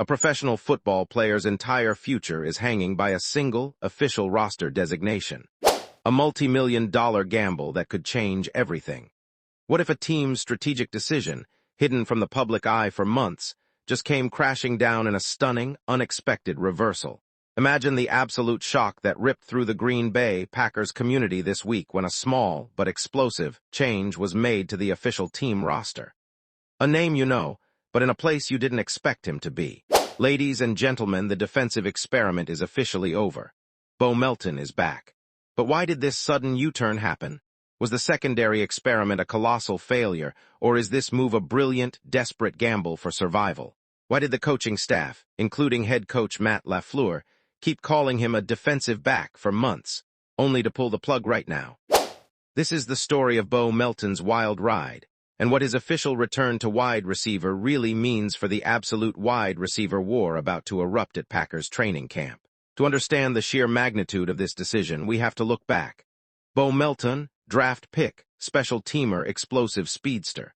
professional football player's entire future is hanging by a single official roster designation. A multi-million-dollar gamble that could change everything. What if a team's strategic decision, hidden from the public eye for months, just came crashing down in a stunning, unexpected reversal? Imagine the absolute shock that ripped through the Green Bay Packers community this week when a small but explosive change was made to the official team roster. A name you know, but in a place you didn't expect him to be. Ladies and gentlemen, the defensive experiment is officially over. Bo Melton is back. But why did this sudden U-turn happen? Was the secondary experiment a colossal failure, or is this move a brilliant, desperate gamble for survival? Why did the coaching staff, including head coach Matt LaFleur, keep calling him a defensive back for months, only to pull the plug right now? This is the story of Bo Melton's wild ride, and what his official return to wide receiver really means for the absolute wide receiver war about to erupt at Packers training camp. To understand the sheer magnitude of this decision, we have to look back. Bo Melton, draft pick, special teamer, explosive speedster.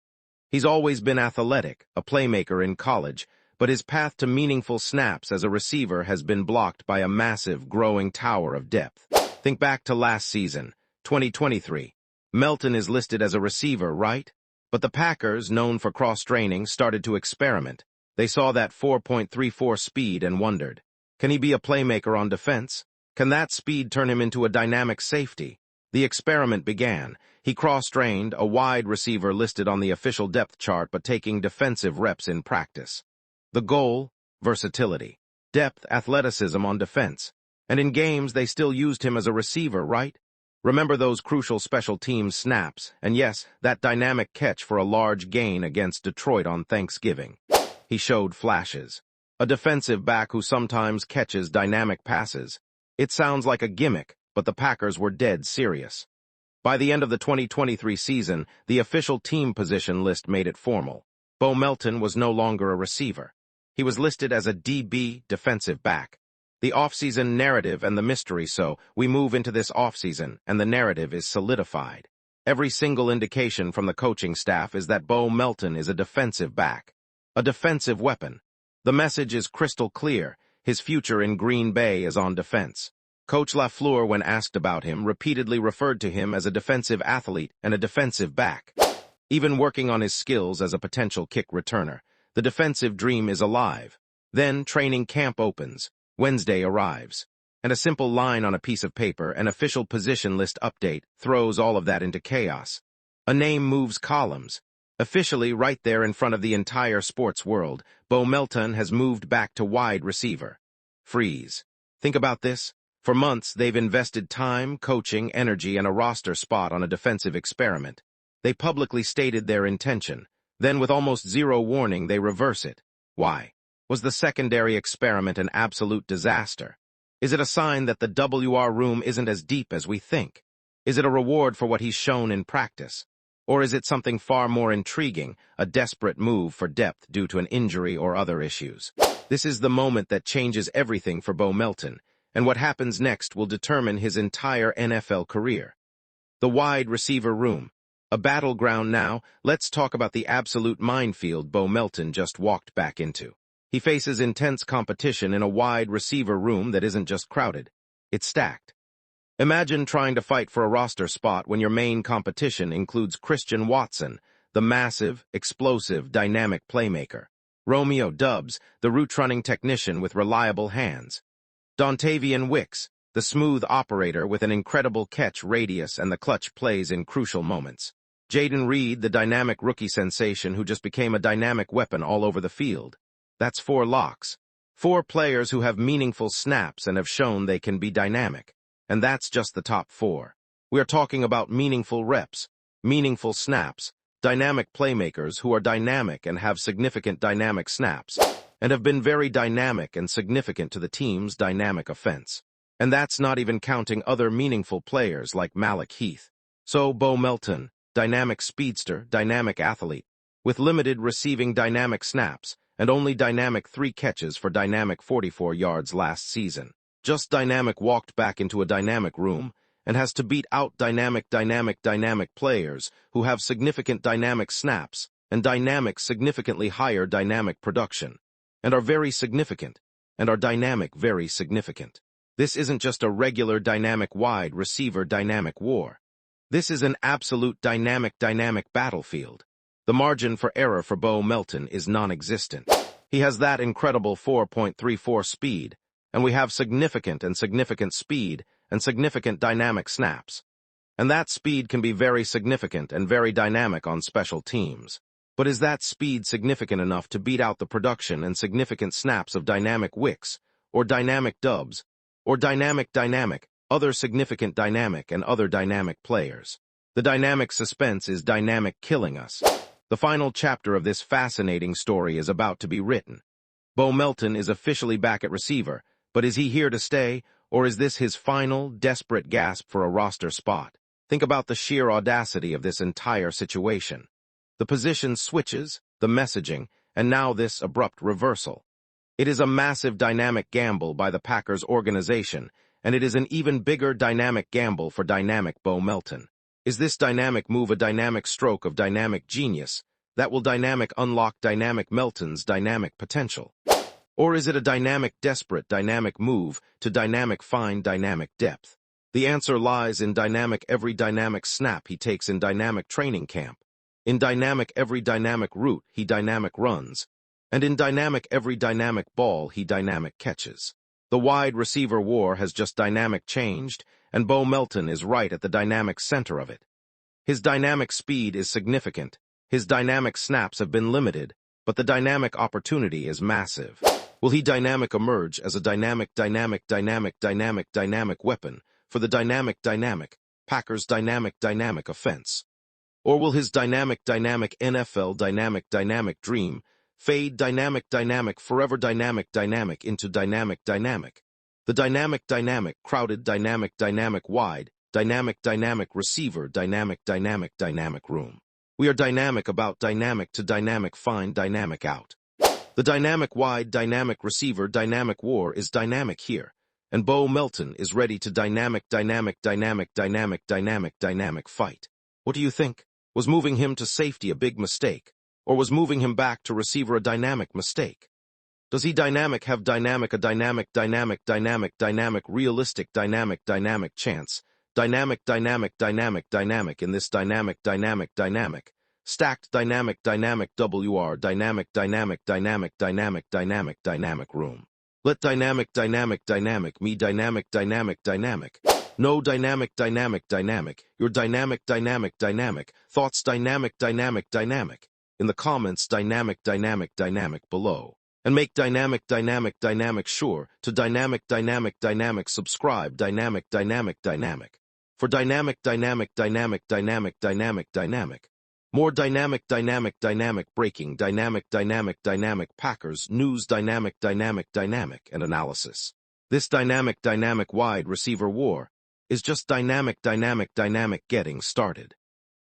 He's always been athletic, a playmaker in college, but his path to meaningful snaps as a receiver has been blocked by a massive, growing tower of depth. Think back to last season, 2023. Melton is listed as a receiver, right? But the Packers, known for cross-training, started to experiment. They saw that 4.34 speed and wondered, can he be a playmaker on defense? Can that speed turn him into a dynamic safety? The experiment began. He cross-trained, a wide receiver listed on the official depth chart but taking defensive reps in practice. The goal? Versatility. Depth, athleticism on defense. And in games, they still used him as a receiver, right? Remember those crucial special teams snaps, and yes, that dynamic catch for a large gain against Detroit on Thanksgiving. He showed flashes. A defensive back who sometimes catches dynamic passes. It sounds like a gimmick, but the Packers were dead serious. By the end of the 2023 season, the official team position list made it formal. Bo Melton was no longer a receiver. He was listed as a DB, defensive back. The offseason narrative and the mystery, so we move into this offseason, and the narrative is solidified. Every single indication from the coaching staff is that Bo Melton is a defensive back. A defensive weapon. The message is crystal clear. His future in Green Bay is on defense. Coach LaFleur, when asked about him, repeatedly referred to him as a defensive athlete and a defensive back. Even working on his skills as a potential kick returner, the defensive dream is alive. Then training camp opens. Wednesday arrives. And a simple line on a piece of paper, an official position list update, throws all of that into chaos. A name moves columns. Officially, right there in front of the entire sports world, Bo Melton has moved back to wide receiver. Freeze. Think about this. For months, they've invested time, coaching, energy, and a roster spot on a defensive experiment. They publicly stated their intention. Then, with almost zero warning, they reverse it. Why? Was the secondary experiment an absolute disaster? Is it a sign that the WR room isn't as deep as we think? Is it a reward for what he's shown in practice? Or is it something far more intriguing, a desperate move for depth due to an injury or other issues? This is the moment that changes everything for Bo Melton, and what happens next will determine his entire NFL career. The wide receiver room. A battleground now. Let's talk about the absolute minefield Bo Melton just walked back into. He faces intense competition in a wide receiver room that isn't just crowded, it's stacked. Imagine trying to fight for a roster spot when your main competition includes Christian Watson, the massive, explosive, dynamic playmaker. Romeo Doubs, the route-running technician with reliable hands. Dontayvion Wicks, the smooth operator with an incredible catch radius and the clutch plays in crucial moments. Jayden Reed, the dynamic rookie sensation who just became a dynamic weapon all over the field. That's 4 locks. 4 players who have meaningful snaps and have shown they can be dynamic. And that's just the top 4. We are talking about meaningful reps, meaningful snaps, dynamic playmakers who are dynamic and have significant dynamic snaps, and have been very dynamic and significant to the team's dynamic offense. And that's not even counting other meaningful players like Malik Heath. So Bo Melton, dynamic speedster, dynamic athlete, with limited receiving dynamic snaps, and only dynamic 3 catches for dynamic 44 yards last season. Just dynamic walked back into a dynamic room and has to beat out dynamic players who have significant dynamic snaps and dynamic significantly higher dynamic production. and are very significant, and are dynamic very significant. This isn't just a regular dynamic wide receiver dynamic war. This is an absolute dynamic battlefield. The margin for error for Bo Melton is non-existent. He has that incredible 4.34 speed, and we have significant speed and significant dynamic snaps. And that speed can be very significant and very dynamic on special teams. But is that speed significant enough to beat out the production and significant snaps of dynamic Wicks, or dynamic Doubs, or dynamic, other significant dynamic and other dynamic players? The dynamic suspense is dynamic killing us. The final chapter of this fascinating story is about to be written. Bo Melton is officially back at receiver, but is he here to stay, or is this his final, desperate gasp for a roster spot? Think about the sheer audacity of this entire situation. The position switches, the messaging, and now this abrupt reversal. It is a massive dynamic gamble by the Packers organization, and it is an even bigger dynamic gamble for dynamic Bo Melton. Is this dynamic move a dynamic stroke of dynamic genius that will dynamic unlock dynamic Melton's dynamic potential? Or is it a dynamic desperate dynamic move to dynamic find dynamic depth? The answer lies in dynamic every dynamic snap he takes in dynamic training camp, in dynamic every dynamic route he dynamic runs, and in dynamic every dynamic ball he dynamic catches. The wide receiver war has just dynamic changed, and Bo Melton is right at the dynamic center of it. His dynamic speed is significant, his dynamic snaps have been limited, but the dynamic opportunity is massive. Will he dynamic emerge as a dynamic weapon for the dynamic Packers dynamic offense? Or will his dynamic NFL dynamic dream fade dynamic forever dynamic into dynamic? The dynamic crowded dynamic wide dynamic receiver dynamic room. We are dynamic about dynamic to dynamic find dynamic out. The dynamic wide dynamic receiver dynamic war is dynamic here, and Bo Melton is ready to dynamic fight. What do you think? Was moving him to safety a big mistake, or was moving him back to receiver a dynamic mistake? Does he dynamic have dynamic realistic dynamic chance, dynamic in this dynamic stacked dynamic WR dynamic room? Let dynamic me dynamic no dynamic your dynamic thoughts dynamic in the comments dynamic below, and make dynamic sure to dynamic subscribe dynamic for dynamic more dynamic breaking dynamic Packers news dynamic and analysis. This dynamic wide receiver war is just dynamic getting started.